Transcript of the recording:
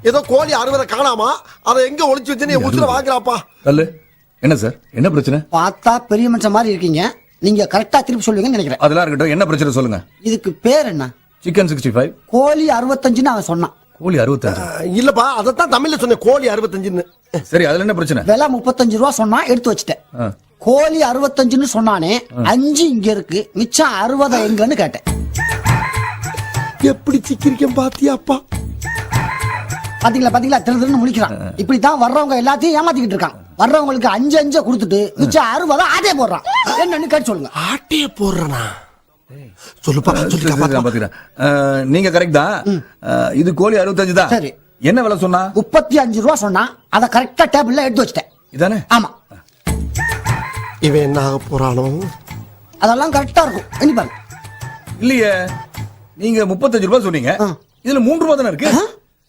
ஏதோ கோழி 60 காணாமா, அதை எங்க ஒளிச்சு வச்சு நீ உசுர வாங்குறாப்பா. அல்ல என்ன சார், என்ன பிரச்சனை? பார்த்தா பெரிய மனுஷன் மாதிரி இருக்கீங்க, நீங்க கரெக்டா திருப்பி சொல்லுவீங்கன்னு நினைக்கிறேன். அதெல்லாம் இருக்கட்டும், என்ன பிரச்சனை சொல்லுங்க. இதுக்கு பேர் என்ன? சிக்கன் 65. கோழி 65ன்னு அவன் சொன்னான். கோழி 65? இல்லப்பா, அதத்தான் தமிழ்ல சொன்னேன், கோழி 65ன்னு. சரி, அதுல என்ன பிரச்சனை? விலை 35 ரூபா சொன்னா எடுத்து வச்சுட்டேன். கோழி 65ன்னு சொன்னானே, 5 இங்க இருக்கு, மிச்சம் 60 எங்கன்னு கேட்டேன். எப்படி சிக்கிரிக்கம் பாத்தியாப்பா? பாத்தீங்களா பாத்தீங்களா, திருன்னு முடிக்கிறான். இப்படித்தான் வர்றவங்க எல்லாத்தையும் ஏமாத்திக்கிட்டு இருக்கான். வர்றவங்களுக்கு 5 கொடுத்துட்டு மிச்சம் 60 ஆட்டே போடுறான். என்னன்னு கேட்டு சொல்லுங்க. ஆட்டே போடுறனா? சொல்லுப்பா, சொல்லுங்க. நீங்க கரெக்ட் தான். இது கோழி 65 தான். சரி, என்ன விலை சொன்னா? 35 ரூபா சொன்னா, அதை கரெக்டா டேபிள்ல எடுத்து வச்சிட்டேன். இதானே? ஆமா. இவன் என்ன ஆக போறானோ? அதெல்லாம் கரெக்டா இருக்கும், எண்ணி பாருங்க. இல்லையே, நீங்க 35 ரூபாய் சொன்னீங்க, இதுல 3 ரூபாய் தானே இருக்கு.